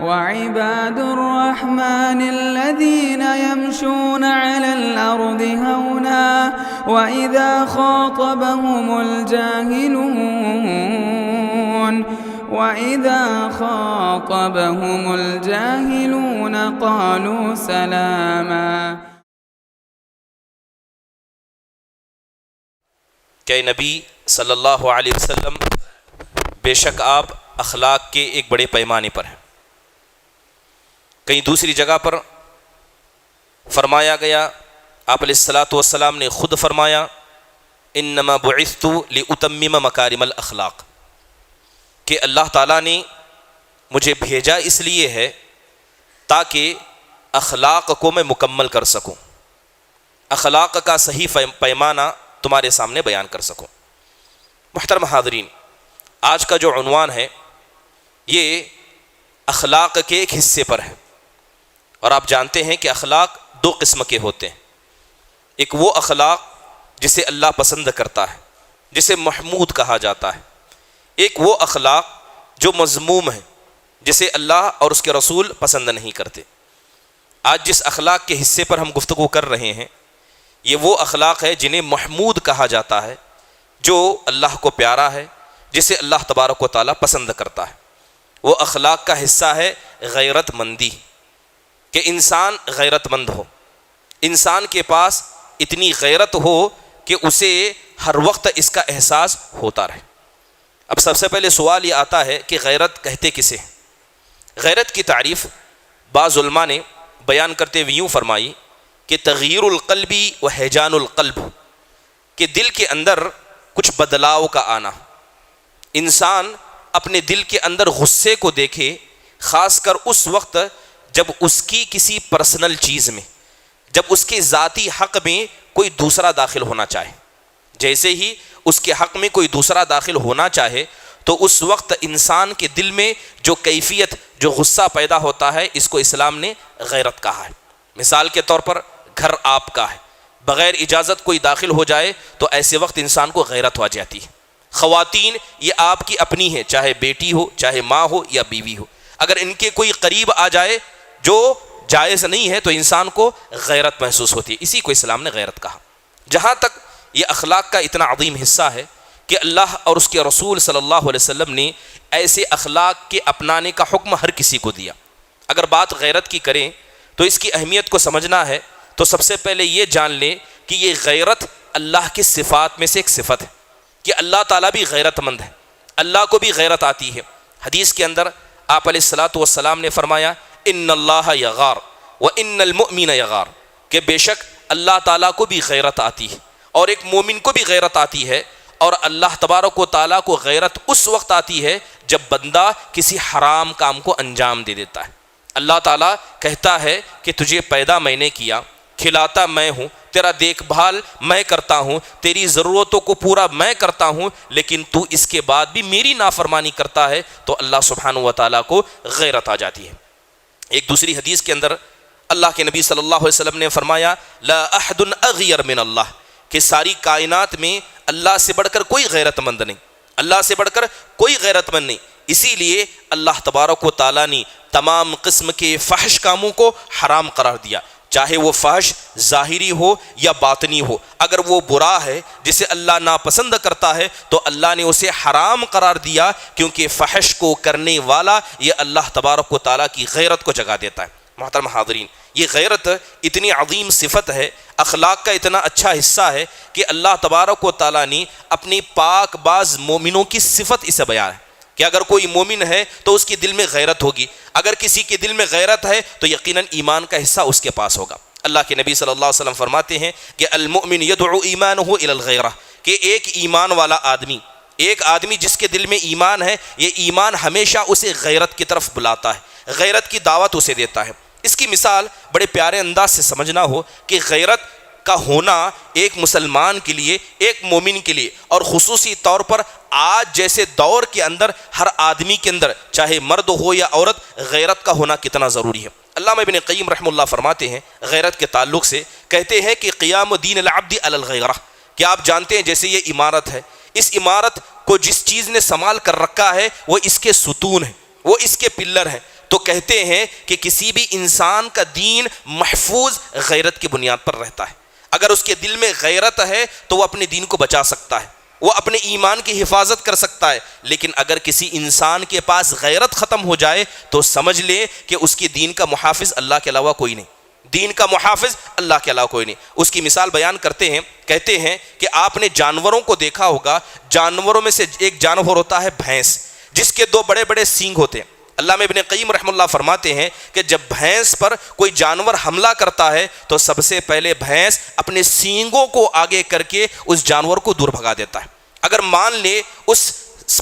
وعباد الرحمن الذين يمشون على الأرض هونا وإذا خاطبهم الجاهلون قالوا سلاما۔ کہ نبی صلی اللہ علیہ وسلم بے شک آپ اخلاق کے ایک بڑے پیمانے پر ہیں۔ کہیں دوسری جگہ پر فرمایا گیا، آپ علیہ الصلاۃ والسلام نے خود فرمایا انما بعثت لاتمم مکارم الاخلاق، کہ اللہ تعالیٰ نے مجھے بھیجا اس لیے ہے تاکہ اخلاق کو میں مکمل کر سکوں، اخلاق کا صحیح پیمانہ تمہارے سامنے بیان کر سکوں۔ محترم حاضرین، آج کا جو عنوان ہے یہ اخلاق کے ایک حصے پر ہے، اور آپ جانتے ہیں کہ اخلاق دو قسم کے ہوتے ہیں۔ ایک وہ اخلاق جسے اللہ پسند کرتا ہے، جسے محمود کہا جاتا ہے۔ ایک وہ اخلاق جو مذموم ہے، جسے اللہ اور اس کے رسول پسند نہیں کرتے۔ آج جس اخلاق کے حصے پر ہم گفتگو کر رہے ہیں یہ وہ اخلاق ہے جنہیں محمود کہا جاتا ہے، جو اللہ کو پیارا ہے، جسے اللہ تبارک و تعالیٰ پسند کرتا ہے۔ وہ اخلاق کا حصہ ہے غیرت مندی، کہ انسان غیرت مند ہو، انسان کے پاس اتنی غیرت ہو کہ اسے ہر وقت اس کا احساس ہوتا رہے۔ اب سب سے پہلے سوال یہ آتا ہے کہ غیرت کہتے کسے ہیں؟ غیرت کی تعریف بعض علماء نے بیان کرتے ہوئے یوں فرمائی کہ تغییر القلب و ہیجان القلب، کہ دل کے اندر کچھ بدلاؤ کا آنا۔ انسان اپنے دل کے اندر غصے کو دیکھے، خاص کر اس وقت جب اس کی کسی پرسنل چیز میں، جب اس کے ذاتی حق میں کوئی دوسرا داخل ہونا چاہے۔ جیسے ہی اس کے حق میں کوئی دوسرا داخل ہونا چاہے تو اس وقت انسان کے دل میں جو کیفیت، جو غصہ پیدا ہوتا ہے، اس کو اسلام نے غیرت کہا ہے۔ مثال کے طور پر گھر آپ کا ہے، بغیر اجازت کوئی داخل ہو جائے تو ایسے وقت انسان کو غیرت ہو جاتی ہے۔ خواتین یہ آپ کی اپنی ہے، چاہے بیٹی ہو، چاہے ماں ہو یا بیوی ہو، اگر ان کے کوئی قریب آ جائے جو جائز نہیں ہے تو انسان کو غیرت محسوس ہوتی ہے۔ اسی کو اسلام نے غیرت کہا۔ جہاں تک یہ اخلاق کا اتنا عظیم حصہ ہے کہ اللہ اور اس کے رسول صلی اللہ علیہ وسلم نے ایسے اخلاق کے اپنانے کا حکم ہر کسی کو دیا۔ اگر بات غیرت کی کریں تو اس کی اہمیت کو سمجھنا ہے تو سب سے پہلے یہ جان لیں کہ یہ غیرت اللہ کی صفات میں سے ایک صفت ہے، کہ اللہ تعالیٰ بھی غیرت مند ہے، اللہ کو بھی غیرت آتی ہے۔ حدیث کے اندر آپ علیہ الصلاۃ والسلام نے فرمایا ان اللہ یغار وان المؤمن یغار، کہ بے شک اللہ تعالیٰ کو بھی غیرت آتی ہے اور ایک مومن کو بھی غیرت آتی ہے، اور اللہ تبارک و تعالیٰ کو غیرت اس وقت آتی ہے جب بندہ کسی حرام کام کو انجام دے دیتا ہے۔ اللہ تعالیٰ کہتا ہے کہ تجھے پیدا میں نے کیا، کھلاتا میں ہوں، تیرا دیکھ بھال میں کرتا ہوں، تیری ضرورتوں کو پورا میں کرتا ہوں، لیکن تو اس کے بعد بھی میری نافرمانی کرتا ہے، تو اللہ سبحانہ و تعالیٰ کو غیرت آ جاتی ہے۔ ایک دوسری حدیث کے اندر اللہ کے نبی صلی اللہ علیہ وسلم نے فرمایا لا احد اغیر من اللہ، کہ ساری کائنات میں اللہ سے بڑھ کر کوئی غیرت مند نہیں، اللہ سے بڑھ کر کوئی غیرت مند نہیں۔ اسی لیے اللہ تبارک و تعالیٰ نے تمام قسم کے فحش کاموں کو حرام قرار دیا، چاہے وہ فحش ظاہری ہو یا باطنی ہو۔ اگر وہ برا ہے جسے اللہ ناپسند کرتا ہے تو اللہ نے اسے حرام قرار دیا، کیونکہ فحش کو کرنے والا یہ اللہ تبارک و تعالیٰ کی غیرت کو جگا دیتا ہے۔ محترم حاضرین، یہ غیرت اتنی عظیم صفت ہے، اخلاق کا اتنا اچھا حصہ ہے کہ اللہ تبارک و تعالیٰ نے اپنی پاک باز مومنوں کی صفت اسے بیان ہے کہ اگر کوئی مومن ہے تو اس کے دل میں غیرت ہوگی، اگر کسی کے دل میں غیرت ہے تو یقیناً ایمان کا حصہ اس کے پاس ہوگا۔ اللہ کے نبی صلی اللہ علیہ وسلم فرماتے ہیں کہ المؤمن یدعو ایمانہ الی الغیرہ، کہ ایک ایمان والا آدمی، ایک آدمی جس کے دل میں ایمان ہے، یہ ایمان ہمیشہ اسے غیرت کی طرف بلاتا ہے، غیرت کی دعوت اسے دیتا ہے۔ اس کی مثال بڑے پیارے انداز سے سمجھنا ہو کہ غیرت کا ہونا ایک مسلمان کے لیے، ایک مومن کے لیے، اور خصوصی طور پر آج جیسے دور کے اندر ہر آدمی کے اندر، چاہے مرد ہو یا عورت، غیرت کا ہونا کتنا ضروری ہے۔ علامہ ابن قیم رحمہ اللہ فرماتے ہیں غیرت کے تعلق سے، کہتے ہیں کہ قیام دین العبد علی الغیرہ، کہ آپ جانتے ہیں جیسے یہ عمارت ہے، اس عمارت کو جس چیز نے سنبھال کر رکھا ہے وہ اس کے ستون ہیں، وہ اس کے پلر ہیں۔ تو کہتے ہیں کہ کسی بھی انسان کا دین محفوظ غیرت کی بنیاد پر رہتا ہے۔ اگر اس کے دل میں غیرت ہے تو وہ اپنے دین کو بچا سکتا ہے، وہ اپنے ایمان کی حفاظت کر سکتا ہے۔ لیکن اگر کسی انسان کے پاس غیرت ختم ہو جائے تو سمجھ لے کہ اس کے دین کا محافظ اللہ کے علاوہ کوئی نہیں، دین کا محافظ اللہ کے علاوہ کوئی نہیں۔ اس کی مثال بیان کرتے ہیں، کہتے ہیں کہ آپ نے جانوروں کو دیکھا ہوگا، جانوروں میں سے ایک جانور ہوتا ہے بھینس، جس کے 2 بڑے بڑے سینگ ہوتے ہیں۔ علامہ ابن قیم رحمہ اللہ فرماتے ہیں کہ جب بھینس پر کوئی جانور حملہ کرتا ہے تو سب سے پہلے بھینس اپنے سینگوں کو آگے کر کے اس جانور کو دور بھگا دیتا ہے۔ اگر مان لے اس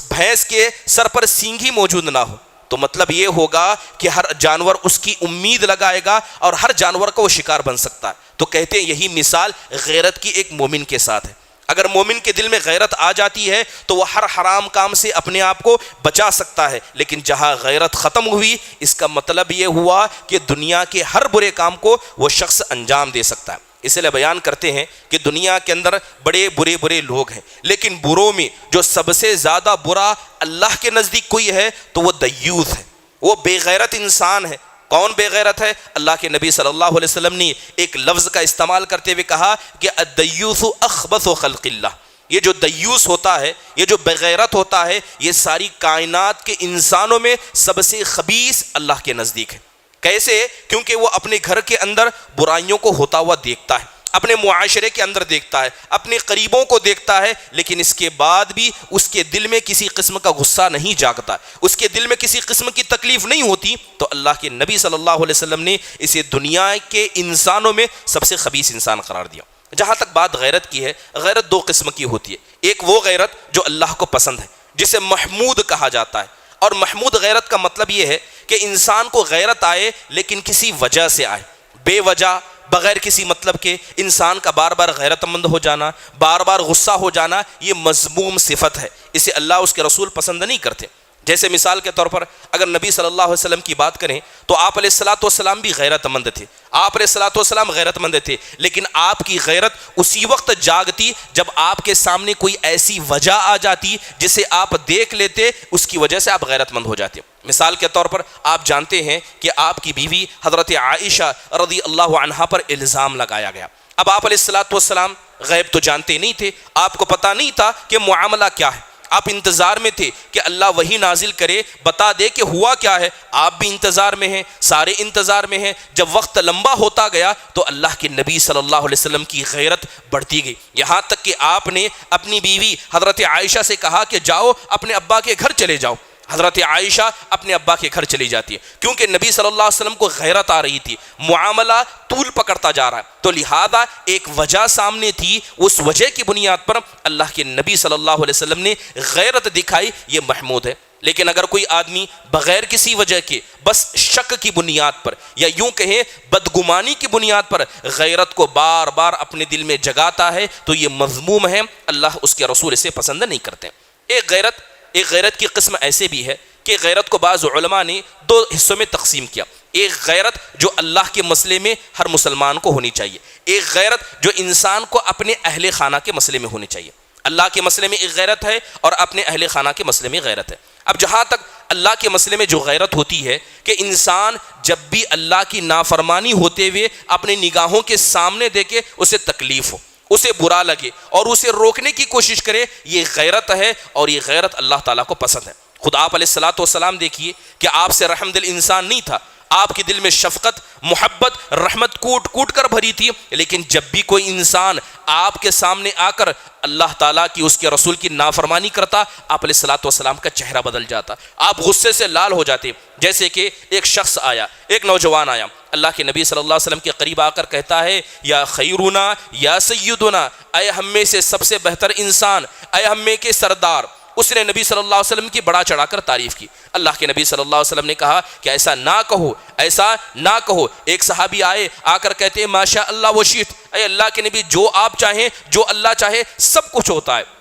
بھینس کے سر پر سینگ ہی موجود نہ ہو تو مطلب یہ ہوگا کہ ہر جانور اس کی امید لگائے گا اور ہر جانور کا وہ شکار بن سکتا ہے۔ تو کہتے ہیں یہی مثال غیرت کی ایک مومن کے ساتھ ہے۔ اگر مومن کے دل میں غیرت آ جاتی ہے تو وہ ہر حرام کام سے اپنے آپ کو بچا سکتا ہے، لیکن جہاں غیرت ختم ہوئی اس کا مطلب یہ ہوا کہ دنیا کے ہر برے کام کو وہ شخص انجام دے سکتا ہے۔ اس لیے بیان کرتے ہیں کہ دنیا کے اندر بڑے برے لوگ ہیں، لیکن بروں میں جو سب سے زیادہ برا اللہ کے نزدیک کوئی ہے تو وہ دیوث ہے، وہ بے غیرت انسان ہے۔ کون بے غیرت ہے؟ اللہ کے نبی صلی اللہ علیہ وسلم نے ایک لفظ کا استعمال کرتے ہوئے کہا کہ الدیوث اخبث خلق اللہ، یہ جو دیوث ہوتا ہے، یہ جو بے غیرت ہوتا ہے، یہ ساری کائنات کے انسانوں میں سب سے خبیث اللہ کے نزدیک ہے۔ کیسے؟ کیونکہ وہ اپنے گھر کے اندر برائیوں کو ہوتا ہوا دیکھتا ہے، اپنے معاشرے کے اندر دیکھتا ہے، اپنے قریبوں کو دیکھتا ہے، لیکن اس کے بعد بھی اس کے دل میں کسی قسم کا غصہ نہیں جاگتا، اس کے دل میں کسی قسم کی تکلیف نہیں ہوتی، تو اللہ کے نبی صلی اللہ علیہ وسلم نے اسے دنیا کے انسانوں میں سب سے خبیث انسان قرار دیا۔ جہاں تک بات غیرت کی ہے، غیرت 2 قسم کی ہوتی ہے۔ ایک وہ غیرت جو اللہ کو پسند ہے، جسے محمود کہا جاتا ہے، اور محمود غیرت کا مطلب یہ ہے کہ انسان کو غیرت آئے لیکن کسی وجہ سے آئے، بے وجہ، بغیر کسی مطلب کے انسان کا بار بار غیرت مند ہو جانا، بار بار غصہ ہو جانا، یہ مذموم صفت ہے، اسے اللہ اس کے رسول پسند نہیں کرتے۔ جیسے مثال کے طور پر اگر نبی صلی اللہ علیہ وسلم کی بات کریں تو آپ علیہ الصلوۃ والسلام بھی غیرت مند تھے، آپ علیہ الصلوۃ والسلام غیرت مند تھے، لیکن آپ کی غیرت اسی وقت جاگتی جب آپ کے سامنے کوئی ایسی وجہ آ جاتی جسے آپ دیکھ لیتے، اس کی وجہ سے آپ غیرت مند ہو جاتے۔ مثال کے طور پر آپ جانتے ہیں کہ آپ کی بیوی حضرت عائشہ رضی اللہ عنہا پر الزام لگایا گیا۔ اب آپ علیہ الصلوۃ والسلام غیب تو جانتے نہیں تھے، آپ کو پتہ نہیں تھا کہ معاملہ کیا ہے، آپ انتظار میں تھے کہ اللہ وحی نازل کرے، بتا دے کہ ہوا کیا ہے۔ آپ بھی انتظار میں ہیں، سارے انتظار میں ہیں۔ جب وقت لمبا ہوتا گیا تو اللہ کے نبی صلی اللہ علیہ وسلم کی غیرت بڑھتی گئی، یہاں تک کہ آپ نے اپنی بیوی حضرت عائشہ سے کہا کہ جاؤ اپنے ابا کے گھر چلے جاؤ۔ حضرت عائشہ اپنے ابا کے گھر چلی جاتی ہے کیونکہ نبی صلی اللہ علیہ وسلم کو غیرت آ رہی تھی، معاملہ طول پکڑتا جا رہا ہے، تو لہذا ایک وجہ سامنے تھی، اس وجہ کی بنیاد پر اللہ کے نبی صلی اللہ علیہ وسلم نے غیرت دکھائی، یہ محمود ہے۔ لیکن اگر کوئی آدمی بغیر کسی وجہ کے، بس شک کی بنیاد پر یا یوں کہیں بدگمانی کی بنیاد پر غیرت کو بار بار اپنے دل میں جگاتا ہے تو یہ مذموم ہے، اللہ اس کے رسول اسے پسند نہیں کرتے۔ ایک غیرت کی قسم ایسے بھی ہے کہ غیرت کو بعض علماء نے 2 حصوں میں تقسیم کیا۔ ایک غیرت جو اللہ کے مسئلے میں ہر مسلمان کو ہونی چاہیے، ایک غیرت جو انسان کو اپنے اہل خانہ کے مسئلے میں ہونی چاہیے۔ اللہ کے مسئلے میں ایک غیرت ہے اور اپنے اہل خانہ کے مسئلے میں غیرت ہے۔ اب جہاں تک اللہ کے مسئلے میں جو غیرت ہوتی ہے کہ انسان جب بھی اللہ کی نافرمانی ہوتے ہوئے اپنی نگاہوں کے سامنے دیکھے اسے تکلیف ہو، اسے برا لگے اور اسے روکنے کی کوشش کرے، یہ غیرت ہے اور یہ غیرت اللہ تعالیٰ کو پسند ہے۔ خود آپ علیہ الصلوۃ والسلام دیکھیے کہ آپ سے رحم دل انسان نہیں تھا، آپ کے دل میں شفقت، محبت، رحمت کوٹ کوٹ کر بھری تھی، لیکن جب بھی کوئی انسان آپ کے سامنے آ کر اللہ تعالیٰ کی، اس کے رسول کی نافرمانی کرتا، آپ علیہ الصلوۃ والسلام کا چہرہ بدل جاتا، آپ غصے سے لال ہو جاتے۔ جیسے کہ ایک شخص آیا، ایک نوجوان آیا، اللہ کے نبی صلی اللہ علیہ وسلم کے قریب آ کر کہتا ہے یا خیرنا یا سیدنا، اے ہم میں سے سب سے بہتر انسان، اے ہم میں کے سردار۔ اس نے نبی صلی اللہ علیہ وسلم کی بڑا چڑھا کر تعریف کی۔ اللہ کے نبی صلی اللہ علیہ وسلم نے کہا کہ ایسا نہ کہو، ایسا نہ کہو۔ ایک صحابی آئے، آ کر کہتے ہیں ماشاء اللہ وشیت، اے اللہ کے نبی جو آپ چاہیں، جو اللہ چاہے سب کچھ ہوتا ہے۔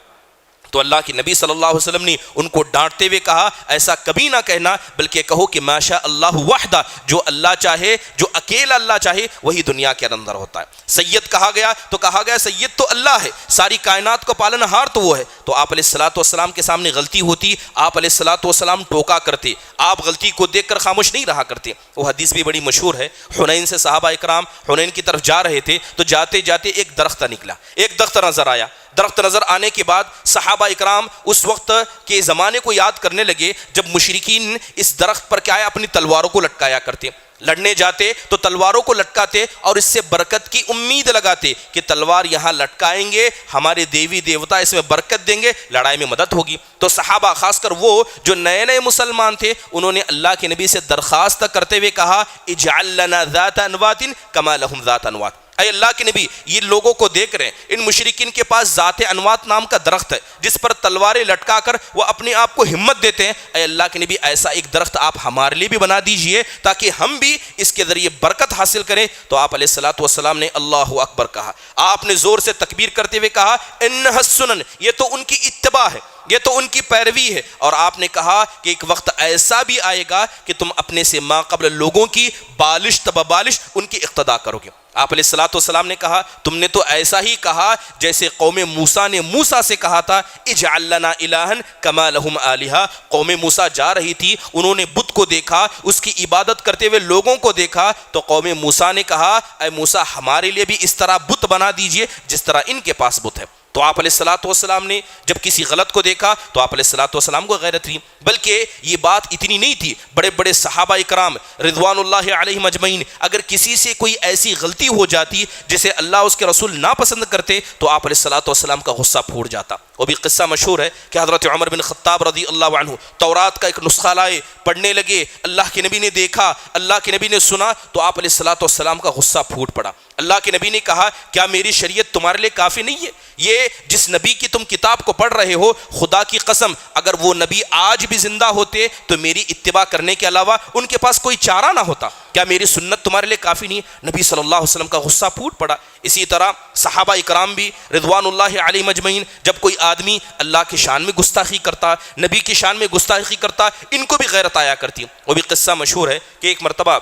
تو اللہ کے نبی صلی اللہ علیہ وسلم نے ان کو ڈانٹتے ہوئے کہا ایسا کبھی نہ کہنا، بلکہ کہو کہ ماشاء اللہ وحدہ، جو اللہ چاہے، جو اکیلا اللہ چاہے وہی دنیا کے اندر ہوتا ہے۔ سید کہا گیا تو کہا گیا سید تو اللہ ہے، ساری کائنات کو پالن ہار تو وہ ہے۔ تو آپ علیہ الصلوۃ والسلام کے سامنے غلطی ہوتی، آپ علیہ الصلوۃ والسلام ٹوکا کرتے، آپ غلطی کو دیکھ کر خاموش نہیں رہا کرتے۔ وہ حدیث بھی بڑی مشہور ہے، حنین سے صحابہ اکرام حنین کی طرف جا رہے تھے تو جاتے جاتے ایک درخت نکلا، ایک درخت نظر آیا۔ درخت نظر آنے کے بعد صحابہ اکرام اس وقت کے زمانے کو یاد کرنے لگے جب مشرکین اس درخت پر کیا ہے اپنی تلواروں کو لٹکایا کرتے، لڑنے جاتے تو تلواروں کو لٹکاتے اور اس سے برکت کی امید لگاتے کہ تلوار یہاں لٹکائیں گے ہمارے دیوی دیوتا اس میں برکت دیں گے، لڑائی میں مدد ہوگی۔ تو صحابہ خاص کر وہ جو نئے نئے مسلمان تھے انہوں نے اللہ کے نبی سے درخواست کرتے ہوئے کہا اجعل لنا ذات انوات کما لهم ذات انوات، اے اللہ کے نبی یہ لوگوں کو دیکھ رہے ہیں ان مشرکین کے پاس ذات انوات نام کا درخت ہے جس پر تلواریں لٹکا کر وہ اپنے آپ کو ہمت دیتے ہیں، اے اللہ کے نبی ایسا ایک درخت آپ ہمارے لیے بھی بنا دیجئے تاکہ ہم بھی اس کے ذریعے برکت حاصل کریں۔ تو آپ علیہ الصلوۃ والسلام نے اللہ اکبر کہا، آپ نے زور سے تکبیر کرتے ہوئے کہا انھا السنن، یہ تو ان کی اتباع ہے، یہ تو ان کی پیروی ہے۔ اور آپ نے کہا کہ ایک وقت ایسا بھی آئے گا کہ تم اپنے سے ما قبل لوگوں کی بالش تبالش ان کی اقتدا کرو گے۔ آپ علیہ الصلوۃ والسلام نے کہا تم نے تو ایسا ہی کہا جیسے قوم موسیٰ نے موسیٰ سے کہا تھا اجعل لنا الہا کما لہم آلہہ۔ قوم موسیٰ جا رہی تھی، انہوں نے بت کو دیکھا، اس کی عبادت کرتے ہوئے لوگوں کو دیکھا، تو قوم موسیٰ نے کہا اے موسیٰ ہمارے لیے بھی اس طرح بت بنا دیجئے جس طرح ان کے پاس بت ہے۔ تو آپ علیہ الصلوۃ والسلام نے جب کسی غلط کو دیکھا تو آپ علیہ الصلوۃ والسلام کو غیرت تھی، بلکہ یہ بات اتنی نہیں تھی، بڑے بڑے صحابہ اکرام رضوان اللہ علیہم اجمعین اگر کسی سے کوئی ایسی غلطی ہو جاتی جسے اللہ اس کے رسول ناپسند کرتے تو آپ علیہ الصلوۃ والسلام کا غصہ پھوٹ جاتا۔ وہ بھی قصہ مشہور ہے کہ حضرت عمر بن خطاب رضی اللہ عنہ تورات کا ایک نسخہ لائے، پڑھنے لگے، اللہ کے نبی نے دیکھا، اللہ کے نبی نے سنا تو آپ علیہ الصلوۃ والسلام کا غصہ پھوٹ پڑا۔ اللہ کے نبی نے کہا کیا میری شریعت تمہارے لیے کافی نہیں ہے؟ یہ جس نبی کی تم کتاب کو پڑھ رہے ہو خدا کی قسم اگر وہ نبی آج بھی زندہ ہوتے تو میری اتباع کرنے کے علاوہ ان کے پاس کوئی چارہ نہ ہوتا، کیا میری سنت تمہارے لیے کافی نہیں ہے؟ نبی صلی اللہ علیہ وسلم کا غصہ پھوٹ پڑا۔ اسی طرح صحابہ اکرام بھی رضوان اللہ علیہم اجمعین جب کوئی آدمی اللہ کی شان میں گستاخی کرتا، نبی کی شان میں گستاخی کرتا، ان کو بھی غیرت آیا کرتی۔ وہ بھی قصہ مشہور ہے کہ ایک مرتبہ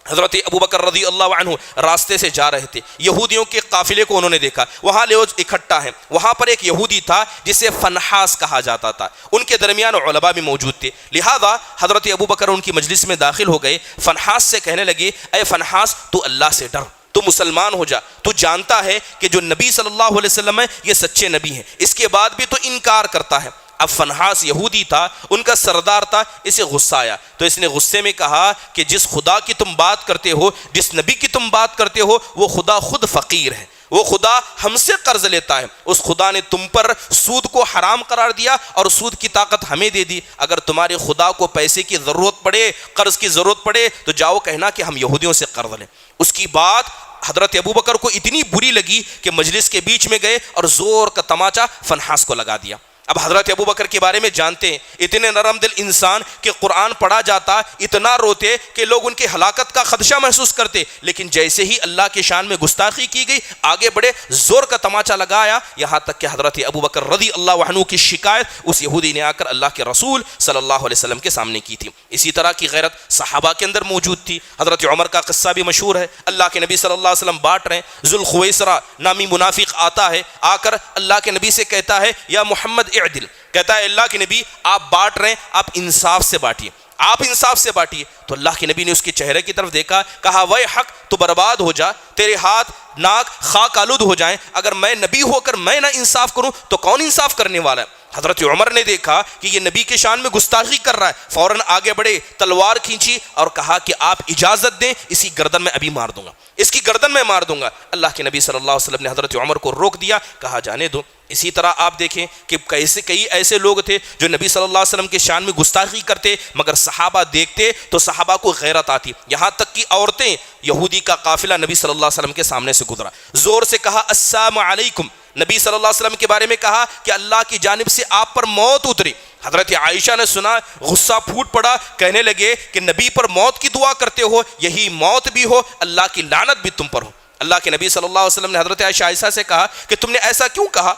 حضرت ابوبکر رضی اللہ عنہ راستے سے جا رہے تھے، یہودیوں کے قافلے کو انہوں نے دیکھا، وہاں لوگ اکٹھا ہیں، وہاں پر ایک یہودی تھا جسے فنحاس کہا جاتا تھا، ان کے درمیان علماء بھی موجود تھے، لہذا حضرت ابوبکر ان کی مجلس میں داخل ہو گئے، فنحاس سے کہنے لگے اے فنحاس تو اللہ سے ڈر، تو مسلمان ہو جا، تو جانتا ہے کہ جو نبی صلی اللہ علیہ وسلم ہے یہ سچے نبی ہیں، اس کے بعد بھی تو انکار کرتا ہے۔ اب فنحاس یہودی تھا، ان کا سردار تھا، اسے غصہ آیا تو اس نے غصے میں کہا کہ جس خدا کی تم بات کرتے ہو، جس نبی کی تم بات کرتے ہو وہ خدا خود فقیر ہے، وہ خدا ہم سے قرض لیتا ہے، اس خدا نے تم پر سود کو حرام قرار دیا اور سود کی طاقت ہمیں دے دی، اگر تمہارے خدا کو پیسے کی ضرورت پڑے، قرض کی ضرورت پڑے تو جاؤ کہنا کہ ہم یہودیوں سے قرض لیں۔ اس کی بات حضرت ابوبکر کو اتنی بری لگی کہ مجلس کے بیچ میں گئے اور زور کا تماچا فنحاس کو لگا دیا۔ اب حضرت ابوبکر کے بارے میں جانتے ہیں اتنے نرم دل انسان کہ قرآن پڑھا جاتا اتنا روتے کہ لوگ ان کی ہلاکت کا خدشہ محسوس کرتے، لیکن جیسے ہی اللہ کے شان میں گستاخی کی گئی آگے بڑھے، زور کا تماچا لگایا، یہاں تک کہ حضرت ابوبکر رضی اللہ عنہ کی شکایت اس یہودی نے آ کر اللہ کے رسول صلی اللہ علیہ وسلم کے سامنے کی تھی۔ اسی طرح کی غیرت صحابہ کے اندر موجود تھی۔ حضرت عمر کا قصہ بھی مشہور ہے، اللہ کے نبی صلی اللہ علیہ وسلم بانٹ رہے ہیں، ذوالخویسرہ نامی منافق آتا ہے، آ کر اللہ کے نبی سے کہتا ہے یا محمد اعدل، کہتا ہے اللہ کے نبی آپ بانٹ رہے ہیں، آپ انصاف سے بانٹیے، آپ انصاف سے بانٹیے۔ تو اللہ کے نبی نے اس کے چہرے کی طرف دیکھا، کہا وے حق تو برباد ہو جا، تیرے ہاتھ ناک خاک آلود ہو جائیں، اگر میں نبی ہو کر میں نہ انصاف کروں تو کون انصاف کرنے والا ہے؟ حضرت عمر نے دیکھا کہ یہ نبی کے شان میں گستاخی کر رہا ہے، فوراً آگے بڑھے، تلوار کھینچی اور کہا کہ آپ اجازت دیں، اسی گردن میں ابھی مار دوں گا، اس کی گردن میں مار دوں گا۔ اللہ کے نبی صلی اللہ علیہ وسلم نے حضرت عمر کو روک دیا، کہا جانے دو۔ اسی طرح آپ دیکھیں کہ کئی ایسے لوگ تھے جو نبی صلی اللہ علیہ وسلم کے شان میں گستاخی کرتے، مگر صحابہ دیکھتے تو صحابہ کو غیرت آتی، یہاں تک کہ عورتیں، یہودی کا قافلہ نبی صلی اللہ علیہ وسلم کے سامنے سے گزرا، زور سے کہا السلام علیکم، نبی صلی اللہ علیہ وسلم کے بارے میں کہا کہ اللہ کی جانب سے آپ پر موت اتری۔ حضرت عائشہ نے سنا، غصہ پھوٹ پڑا، کہنے لگے کہ نبی پر موت کی دعا کرتے ہو، یہی موت بھی ہو، اللہ کی لعنت بھی تم پر ہو۔ اللہ کے نبی صلی اللہ علیہ وسلم نے حضرت عائشہ سے کہا کہ تم نے ایسا کیوں کہا؟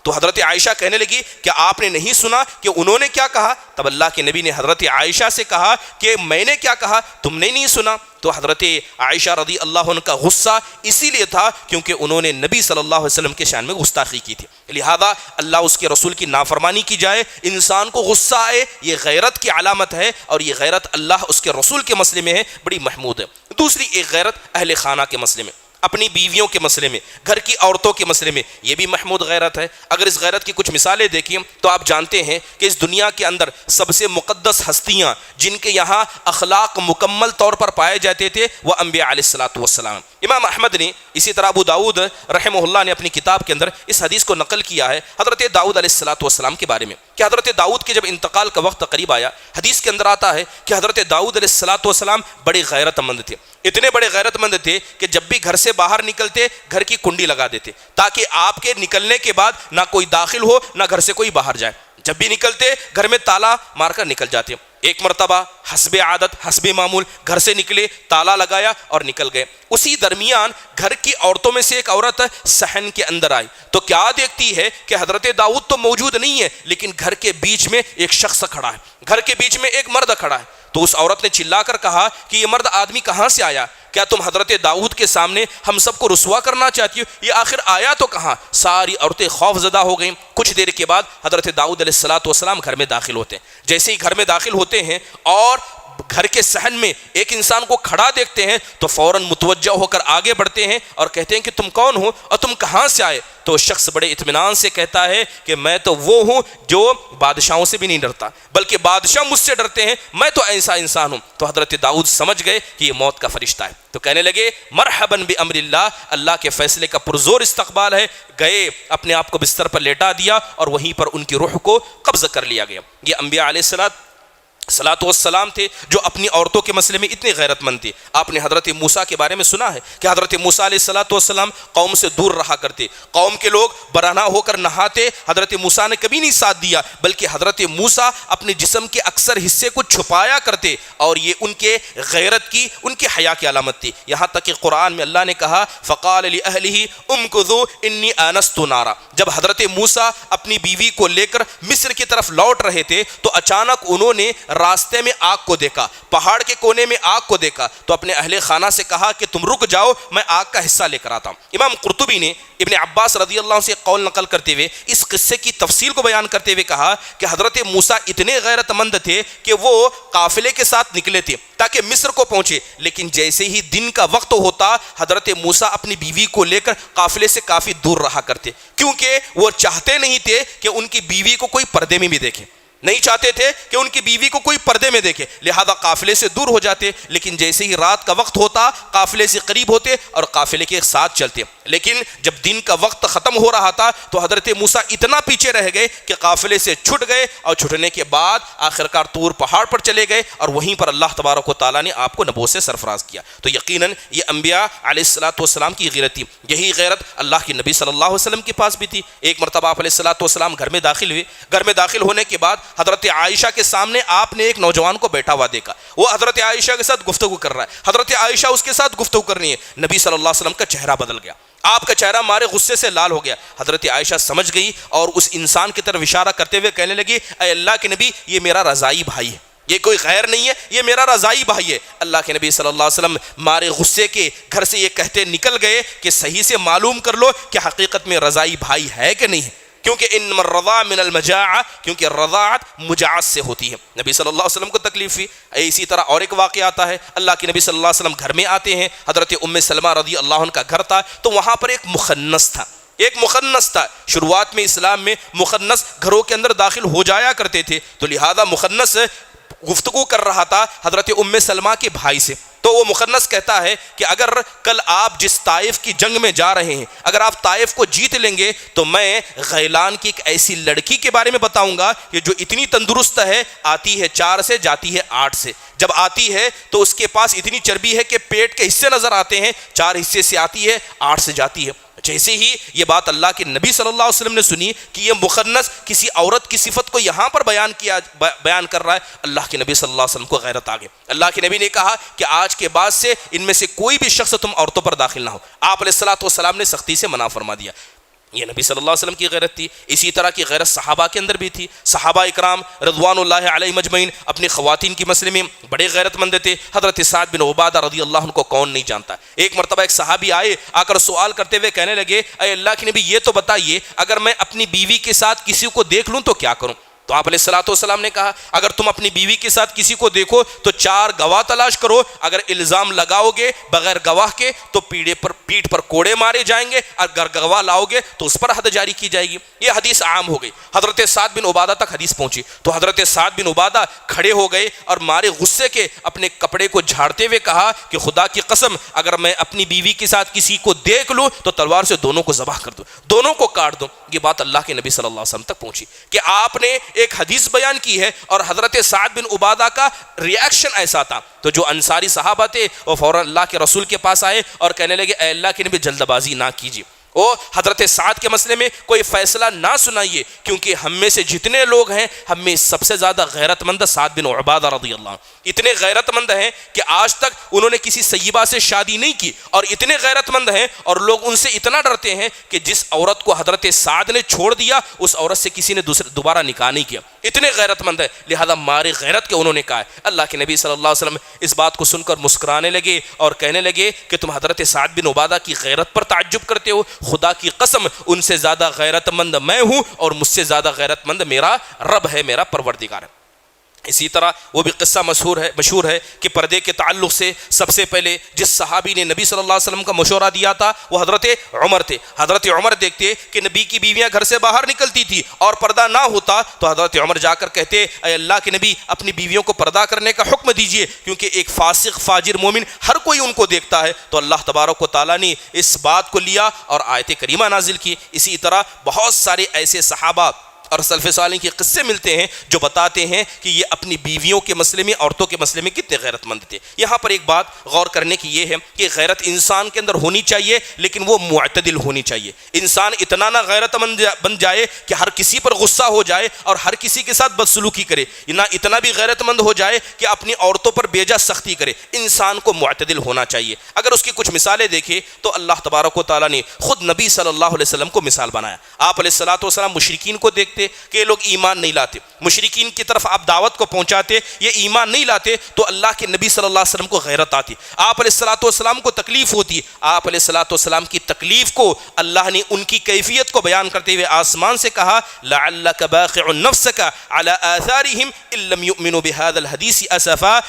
تو حضرت عائشہ کہنے لگی کہ آپ نے نہیں سنا کہ انہوں نے کیا کہا؟ تب اللہ کے نبی نے حضرت عائشہ سے کہا کہ میں نے کیا کہا، تم نے نہیں سنا؟ تو حضرت عائشہ رضی اللہ عنہ کا غصہ اسی لیے تھا کیونکہ انہوں نے نبی صلی اللہ علیہ وسلم کے شان میں گستاخی کی تھی، لہذا اللہ اس کے رسول کی نافرمانی کی جائے، انسان کو غصہ آئے، یہ غیرت کی علامت ہے، اور یہ غیرت اللہ اس کے رسول کے مسئلے میں ہے بڑی محمود ہے۔ دوسری ایک غیرت اہل خانہ کے مسئلے میں، اپنی بیویوں کے مسئلے میں، گھر کی عورتوں کے مسئلے میں، یہ بھی محمود غیرت ہے۔ اگر اس غیرت کی کچھ مثالیں دیکھیں تو آپ جانتے ہیں کہ اس دنیا کے اندر سب سے مقدس ہستیاں جن کے یہاں اخلاق مکمل طور پر پائے جاتے تھے وہ انبیاء علیہ الصلوۃ والسلام۔ امام احمد نے، اسی طرح ابو داؤد رحمہ اللہ نے اپنی کتاب کے اندر اس حدیث کو نقل کیا ہے حضرت داؤد علیہ الصلوۃ والسلام کے بارے میں کہ حضرت داؤد کے جب انتقال کا وقت قریب آیا، حدیث کے اندر آتا ہے کہ حضرت داؤد علیہ الصلوۃ والسلام بڑے غیرت مند تھے، اتنے بڑے غیرت مند تھے کہ جب بھی گھر سے باہر نکلتے گھر کی کنڈی لگا دیتے تاکہ آپ کے نکلنے کے بعد نہ کوئی داخل ہو نہ گھر سے کوئی باہر جائے، جب بھی نکلتے گھر میں تالا مار کر نکل جاتے۔ ایک مرتبہ حسب عادت حسب معمول گھر سے نکلے، تالا لگایا اور نکل گئے۔ اسی درمیان گھر کی عورتوں میں سے ایک عورت صحن کے اندر آئی تو کیا دیکھتی ہے کہ حضرت داؤد تو موجود نہیں ہے لیکن گھر کے بیچ میں ایک شخص کھڑا ہے، گھر کے بیچ میں ایک مرد کھڑا ہے۔ تو اس عورت نے چلا کر کہا کہ یہ مرد آدمی کہاں سے آیا؟ کیا تم حضرت داؤد کے سامنے ہم سب کو رسوا کرنا چاہتی ہو؟ یہ آخر آیا تو کہاں؟ ساری عورتیں خوف زدہ ہو گئیں۔ کچھ دیر کے بعد حضرت داؤد علیہ الصلوۃ والسلام گھر میں داخل ہوتے ہیں۔ جیسے ہی گھر میں داخل ہوتے ہیں اور گھر کے صحن میں ایک انسان کو کھڑا دیکھتے ہیں تو فوراً متوجہ ہو کر آگے بڑھتے ہیں اور کہتے ہیں کہ تم کون ہو اور تم کہاں سے آئے؟ تو شخص بڑے اطمینان سے کہتا ہے کہ میں تو وہ ہوں جو بادشاہوں سے بھی نہیں ڈرتا بلکہ بادشاہ مجھ سے ڈرتے ہیں، میں تو ایسا انسان ہوں۔ تو حضرت داؤد سمجھ گئے کہ یہ موت کا فرشتہ ہے، تو کہنے لگے مرحباً بامر اللہ، اللہ کے فیصلے کا پرزور استقبال ہے۔ گئے اپنے آپ کو بستر پر لیٹا دیا اور وہیں پر ان کی روح کو قبض کر لیا گیا۔ یہ انبیاء علیہ الصلوۃ والسلام تھے جو اپنی عورتوں کے مسئلے میں اتنے غیرت مند تھے۔ آپ نے حضرت موسیٰ کے بارے میں سنا ہے کہ حضرت موسیٰ علیہ الصلوۃ والسلام قوم سے دور رہا کرتے، قوم کے لوگ برہنہ ہو کر نہاتے، حضرت موسیٰ نے کبھی نہیں ساتھ دیا بلکہ حضرت موسیٰ اپنے جسم کے اکثر حصے کو چھپایا کرتے، اور یہ ان کے غیرت کی، ان کے حیا کی علامت تھی۔ یہاں تک کہ قرآن میں اللہ نے کہا فقال لأہلہ امکثوا انی آنست نارا، جب حضرت موسیٰ اپنی بیوی کو لے کر مصر کی طرف لوٹ رہے تھے تو اچانک انہوں نے راستے میں آگ کو دیکھا، پہاڑ کے کونے میں آگ کو دیکھا، تو اپنے اہل خانہ سے کہا کہ تم رک جاؤ، میں آگ کا حصہ لے کر آتا ہوں۔ امام قرطبی نے ابن عباس رضی اللہ عنہ سے قول نقل کرتے ہوئے اس قصے کی تفصیل کو بیان کرتے ہوئے کہا کہ حضرت موسیٰ اتنے غیرت مند تھے کہ وہ قافلے کے ساتھ نکلے تھے تاکہ مصر کو پہنچے، لیکن جیسے ہی دن کا وقت ہوتا حضرت موسیٰ اپنی بیوی کو لے کر قافلے سے کافی دور رہا کرتے، کیونکہ وہ چاہتے نہیں تھے کہ ان کی بیوی کو کوئی پردے میں بھی دیکھے، نہیں چاہتے تھے کہ ان کی بیوی کو کوئی پردے میں دیکھے، لہذا قافلے سے دور ہو جاتے، لیکن جیسے ہی رات کا وقت ہوتا قافلے سے قریب ہوتے اور قافلے کے ساتھ چلتے۔ لیکن جب دن کا وقت ختم ہو رہا تھا تو حضرت موسیٰ اتنا پیچھے رہ گئے کہ قافلے سے چھٹ گئے، اور چھٹنے کے بعد آخرکار طور پہاڑ پر چلے گئے اور وہیں پر اللہ تبارک و تعالیٰ نے آپ کو نبوت سے سرفراز کیا۔ تو یقیناً یہ انبیاء علیہ الصلوۃ والسلام کی غیرت تھی، یہی غیرت اللہ کے نبی صلی اللہ علیہ وسلم کے پاس بھی تھی۔ ایک مرتبہ آپ علیہ الصلوۃ والسلام گھر میں داخل ہوئے، گھر میں داخل ہونے کے بعد حضرت عائشہ کے سامنے آپ نے ایک نوجوان کو بیٹھا ہوا دیکھا، وہ حضرت عائشہ کے ساتھ گفتگو کر رہا ہے، حضرت عائشہ اس کے ساتھ گفتگو کر رہی ہے۔ نبی صلی اللہ علیہ وسلم کا چہرہ بدل گیا، آپ کا چہرہ مارے غصے سے لال ہو گیا۔ حضرت عائشہ سمجھ گئی اور اس انسان کی طرف اشارہ کرتے ہوئے کہنے لگی اے اللہ کے نبی، یہ میرا رضائی بھائی ہے، یہ کوئی غیر نہیں ہے، یہ میرا رضائی بھائی ہے۔ اللہ کے نبی صلی اللہ علیہ وسلم مارے غصے کے گھر سے یہ کہتے نکل گئے کہ صحیح سے معلوم کر لو کہ حقیقت میں رضائی بھائی ہے کہ نہیں ہے، کیونکہ انما الرضاع من المجاعہ، کیونکہ رضاعت مجاعت سے ہوتی ہے۔ نبی صلی اللہ علیہ وسلم کو تکلیف ہوئی۔ اسی طرح اور ایک واقعہ آتا ہے، اللہ کے نبی صلی اللہ علیہ وسلم گھر میں آتے ہیں، حضرت ام سلمہ رضی اللہ عنہ کا گھر تھا، تو وہاں پر ایک مخنث تھا، ایک مخنث تھا۔ شروعات میں اسلام میں مخنث گھروں کے اندر داخل ہو جایا کرتے تھے، تو لہذا مخنث گفتگو کر رہا تھا حضرت ام سلمہ کے بھائی سے، تو وہ مخنث کہتا ہے کہ اگر کل آپ جس طائف کی جنگ میں جا رہے ہیں اگر آپ طائف کو جیت لیں گے تو میں غیلان کی ایک ایسی لڑکی کے بارے میں بتاؤں گا کہ جو اتنی تندرست ہے، آتی ہے 4 سے جاتی ہے 8 سے، جب آتی ہے تو اس کے پاس اتنی چربی ہے کہ پیٹ کے حصے نظر آتے ہیں، 4 حصے سے آتی ہے 8 سے جاتی ہے۔ جیسے ہی یہ بات اللہ کے نبی صلی اللہ علیہ وسلم نے سنی کہ یہ مخنث کسی عورت کی صفت کو یہاں پر بیان کر رہا ہے، اللہ کے نبی صلی اللہ علیہ وسلم کو غیرت آ گئی۔ اللہ کے نبی نے کہا کہ آج کے بعد سے ان میں سے کوئی بھی شخص تم عورتوں پر داخل نہ ہو۔ آپ علیہ الصلوۃ والسلام نے سختی سے منع فرما دیا۔ یہ نبی صلی اللہ علیہ وسلم کی غیرت تھی۔ اسی طرح کی غیرت صحابہ کے اندر بھی تھی۔ صحابہ اکرام رضوان اللہ علیہ مجمعین اپنی خواتین کی مسئلے میں بڑے غیرت مند تھے۔ حضرت سعد بن عبادہ رضی اللہ عنہ کو کون نہیں جانتا۔ ایک مرتبہ ایک صحابی آئے، آ کر سوال کرتے ہوئے کہنے لگے، اے اللہ کے نبی یہ تو بتائیے اگر میں اپنی بیوی کے ساتھ کسی کو دیکھ لوں تو کیا کروں؟ تو آپ علیہ الصلوۃ والسلام نے کہا اگر تم اپنی بیوی کے ساتھ کسی کو دیکھو تو 4 گواہ تلاش کرو، اگر الزام لگاؤ گے بغیر گواہ کے تو پیٹھ پر کوڑے مارے جائیں گے، اگر گواہ لاؤ گے تو اس پر حد جاری کی جائے گی۔ یہ حدیث عام ہو گئی۔ حضرت سعد بن عبادہ تک حدیث پہنچی تو حضرت سعد بن عبادہ کھڑے ہو گئے اور مارے غصے کے اپنے کپڑے کو جھاڑتے ہوئے کہا کہ خدا کی قسم اگر میں اپنی بیوی کے ساتھ کسی کو دیکھ لوں تو تلوار سے دونوں کو ذبح کر دوں، دونوں کو کاٹ دوں۔ یہ بات اللہ کے نبی صلی اللہ علیہ وسلم تک پہنچی کہ آپ نے ایک حدیث بیان کی ہے اور حضرت سعد بن عبادہ کا ریاکشن ایسا تھا تو جو انصاری صحابہ تھے وہ فوراً اللہ کے رسول کے پاس آئے اور کہنے لگے اے اللہ کے نبی جلد بازی نہ کیجیے، حضرت سعد کے مسئلے میں کوئی فیصلہ نہ سنائیے، کیونکہ ہم میں سے جتنے لوگ ہیں ہم میں سب سے زیادہ غیرت مند سعد بن عبادہ رضی اللہ عنہ، اتنے غیرت مند ہیں کہ آج تک انہوں نے کسی سیبہ سے شادی نہیں کی، اور اتنے غیرت مند ہیں اور لوگ ان سے اتنا ڈرتے ہیں کہ جس عورت کو حضرت سعد نے چھوڑ دیا اس عورت سے کسی نے دوبارہ نکاح نہیں کیا، اتنے غیرت مند ہے، لہذا مارے غیرت کے انہوں نے کہا ہے۔ اللہ کے نبی صلی اللہ علیہ وسلم اس بات کو سن کر مسکرانے لگے اور کہنے لگے کہ تم حضرت سعد بن عبادہ کی غیرت پر تعجب کرتے ہو، خدا کی قسم ان سے زیادہ غیرت مند میں ہوں اور مجھ سے زیادہ غیرت مند میرا رب ہے، میرا پروردگار ہے۔ اسی طرح وہ بھی قصہ مشہور ہے کہ پردے کے تعلق سے سب سے پہلے جس صحابی نے نبی صلی اللہ علیہ وسلم کا مشورہ دیا تھا وہ حضرت عمر تھے۔ حضرت عمر دیکھتے کہ نبی کی بیویاں گھر سے باہر نکلتی تھی اور پردہ نہ ہوتا تو حضرت عمر جا کر کہتے اے اللہ کے نبی اپنی بیویوں کو پردہ کرنے کا حکم دیجئے، کیونکہ ایک فاسق فاجر مومن ہر کوئی ان کو دیکھتا ہے۔ تو اللہ تبارک و تعالیٰ نے اس بات کو لیا اور آیت کریمہ نازل کی۔ اسی طرح بہت سارے ایسے صحابہ اور سلف صالحین کے قصے ملتے ہیں جو بتاتے ہیں کہ یہ اپنی بیویوں کے مسئلے میں، عورتوں کے مسئلے میں کتنے غیرت مند تھے۔ یہاں پر ایک بات غور کرنے کی یہ ہے کہ غیرت انسان کے اندر ہونی چاہیے لیکن وہ معتدل ہونی چاہیے۔ انسان اتنا نہ غیرت مند بن جائے کہ ہر کسی پر غصہ ہو جائے اور ہر کسی کے ساتھ بدسلوکی کرے، نہ اتنا بھی غیرت مند ہو جائے کہ اپنی عورتوں پر بیجا سختی کرے۔ انسان کو معتدل ہونا چاہیے۔ اگر اس کی کچھ مثالیں دیکھیں تو اللہ تبارک و تعالیٰ نے خود نبی صلی اللہ علیہ وسلم کو مثال بنایا۔ آپ علیہ الصلوۃ والسلام مشرکین کو دیکھتے کہ یہ لوگ ایمان نہیں لاتے، مشرکین کی طرف آپ دعوت کو پہنچاتے، یہ ایمان نہیں لاتے تو اللہ کے نبی صلی اللہ علیہ وسلم کو غیرت آتی، آپ علیہ الصلوۃ والسلام کو تکلیف ہوتی، آپ علیہ الصلوۃ والسلام کی تکلیف کو اللہ نے ان کی کیفیت کو بیان کرتے ہوئے آسمان سے کہا لعلک باخع نفسک علی آثارہم ان لم یؤمنوا بہذا الحدیث اسفا،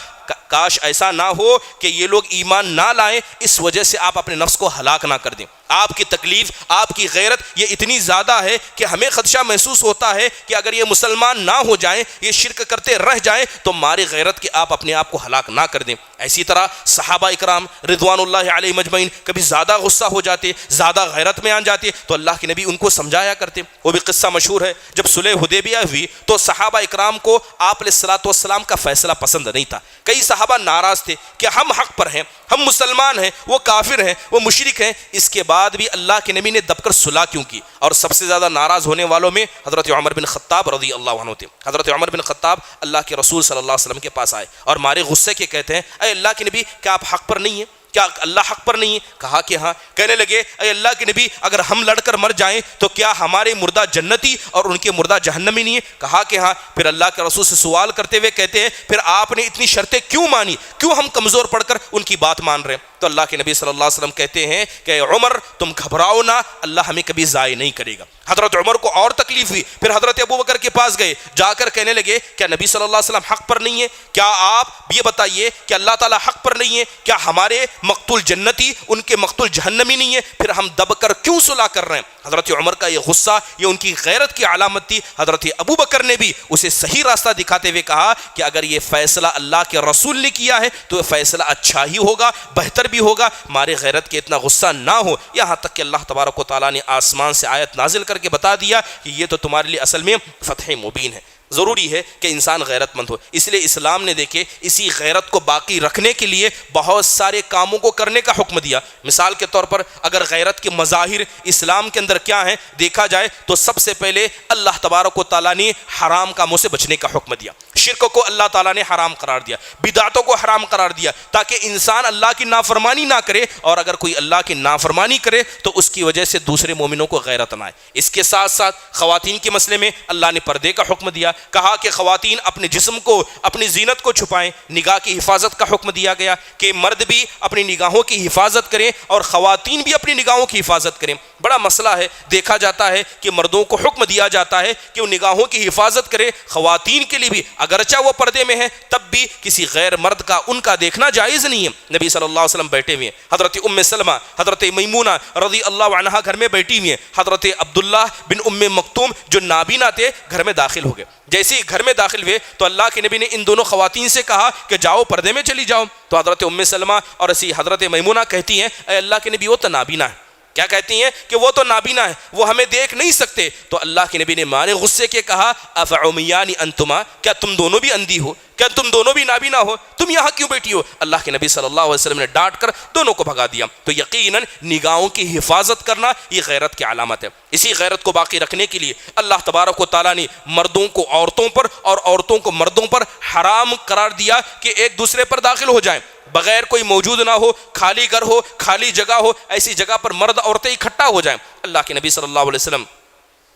کاش ایسا نہ ہو کہ یہ لوگ ایمان نہ لائیں اس وجہ سے آپ اپنے نفس کو ہلاک نہ کر دیں۔ آپ کی تکلیف، آپ کی غیرت یہ اتنی زیادہ ہے کہ ہمیں خدشہ محسوس ہوتا ہے کہ اگر یہ مسلمان نہ ہو جائیں، یہ شرک کرتے رہ جائیں تو مارے غیرت کے آپ اپنے آپ کو ہلاک نہ کر دیں۔ اسی طرح صحابہ اکرام رضوان اللہ علیہ مجمعین کبھی زیادہ غصہ ہو جاتے، زیادہ غیرت میں آ جاتے تو اللہ کے نبی ان کو سمجھایا کرتے۔ وہ بھی قصہ مشہور ہے، جب صلح حدیبیہ ہوئی تو صحابہ اکرام کو آپ علیہ الصلوۃ والسلام کا فیصلہ پسند نہیں تھا۔ کئی صحابہ ناراض تھے کہ ہم حق پر ہیں، ہم مسلمان ہیں، وہ کافر ہیں، وہ مشرک ہیں، اس کے بعد بھی اللہ کے نبی نے دب کر صلح کیوں کی؟ اور سب سے زیادہ ناراض ہونے والوں میں حضرت عمر بن خطاب رضی اللہ عنہ تھے۔ حضرت عمر بن خطاب اللہ کے رسول صلی اللہ علیہ وسلم کے پاس آئے اور مارے غصے کے کہتے ہیں اے اللہ کے نبی کیا آپ حق پر نہیں ہیں؟ کیا اللہ حق پر نہیں ہے؟ کہا کہ ہاں۔ کہنے لگے اے اللہ کے نبی اگر ہم لڑ کر مر جائیں تو کیا ہمارے مردہ جنتی اور ان کے مردہ جہنمی نہیں ہے؟ کہا کہ ہاں۔ پھر اللہ کے رسول سے سوال کرتے ہوئے کہتے ہیں پھر آپ نے اتنی شرطیں کیوں مانی؟ کیوں ہم کمزور پڑھ کر ان کی بات مان رہے ہیں؟ تو اللہ کے نبی صلی اللہ علیہ وسلم کہتے ہیں کہ عمر تم گھبراؤ نہ، اللہ ہمیں کبھی ضائع نہیں کرے گا۔ حضرت عمر کو اور تکلیف ہوئی، پھر حضرت ابوبکر کے پاس گئے، جا کر کہنے لگے کیا نبی صلی اللہ علیہ وسلم حق پر نہیں ہے؟ کیا آپ یہ بتائیے کہ اللہ تعالیٰ حق پر نہیں ہے؟ کیا ہمارے مقتول جنتی ان کے مقتول جہنمی نہیں ہے؟ پھر ہم دب کر کیوں صلح کر رہے ہیں؟ حضرت عمر کا یہ غصہ یہ ان کی غیرت کی علامت تھی۔ حضرت ابوبکر نے بھی اسے صحیح راستہ دکھاتے ہوئے کہا کہ اگر یہ فیصلہ اللہ کے رسول نے کیا ہے تو یہ فیصلہ اچھا ہی ہوگا، بہتر بھی ہوگا، ہمارے غیرت کے اتنا غصہ نہ ہو۔ یہاں تک کہ اللہ تبارک و تعالیٰ نے آسمان سے آیت نازل کر کے بتا دیا کہ یہ تو تمہارے لیے اصل میں فتح مبین ہے۔ ضروری ہے کہ انسان غیرت مند ہو، اس لیے اسلام نے دیکھے اسی غیرت کو باقی رکھنے کے لیے بہت سارے کاموں کو کرنے کا حکم دیا۔ مثال کے طور پر اگر غیرت کے مظاہر اسلام کے اندر کیا ہیں دیکھا جائے تو سب سے پہلے اللہ تبارک و تعالیٰ نے حرام کاموں سے بچنے کا حکم دیا۔ شرک کو اللہ تعالیٰ نے حرام قرار دیا، بدعتوں کو حرام قرار دیا تاکہ انسان اللہ کی نافرمانی نہ کرے، اور اگر کوئی اللہ کی نافرمانی کرے تو اس کی وجہ سے دوسرے مومنوں کو غیرت نہ آئے۔ اس کے ساتھ ساتھ خواتین کے مسئلے میں اللہ نے پردے کا حکم دیا، کہا کہ خواتین اپنے جسم کو، اپنی زینت کو چھپائیں، نگاہ کی حفاظت کا حکم دیا گیا کہ مرد بھی اپنی نگاہوں کی حفاظت کریں اور خواتین بھی اپنی نگاہوں کی حفاظت کریں۔ بڑا مسئلہ ہے، دیکھا جاتا ہے کہ مردوں کو حکم دیا جاتا ہے کہ وہ نگاہوں کی حفاظت کرے، خواتین کے لیے بھی اگرچہ وہ پردے میں ہیں تب بھی کسی غیر مرد کا ان کا دیکھنا جائز نہیں ہے۔ نبی صلی اللہ علیہ وسلم بیٹھے ہوئے ہیں، حضرت ام سلمہ، حضرت میمونہ رضی اللہ عنہا گھر میں بیٹھی ہوئی ہیں، حضرت عبداللہ بن ام مکتوم جو نابینا تھے گھر میں داخل ہو گئے۔ جیسے ہی گھر میں داخل ہوئے تو اللہ کے نبی نے ان دونوں خواتین سے کہا کہ جاؤ پردے میں چلی جاؤ۔ تو حضرت ام سلمہ اور اسی حضرت میمونہ کہتی ہیں اے اللہ کے نبی وہ تو نابینا ہے۔ کیا کہتی ہیں؟ کہ وہ تو نابینا ہے، وہ ہمیں دیکھ نہیں سکتے۔ تو اللہ کے نبی نے مانے غصے کے کہا افعمیان انتما، کیا تم دونوں بھی اندھی ہو؟ کیا تم دونوں بھی نابینا ہو؟ تم یہاں کیوں بیٹھی ہو؟ اللہ کے نبی صلی اللہ علیہ وسلم نے ڈانٹ کر دونوں کو بھگا دیا۔ تو یقیناً نگاہوں کی حفاظت کرنا یہ غیرت کی علامت ہے۔ اسی غیرت کو باقی رکھنے کے لیے اللہ تبارک و تعالیٰ نے مردوں کو عورتوں پر اور عورتوں کو مردوں پر حرام قرار دیا کہ ایک دوسرے پر داخل ہو جائیں، بغیر کوئی موجود نہ ہو، خالی گھر ہو، خالی جگہ ہو، ایسی جگہ پر مرد عورتیں اکٹھا ہو جائیں۔ اللہ کے نبی صلی اللہ علیہ وسلم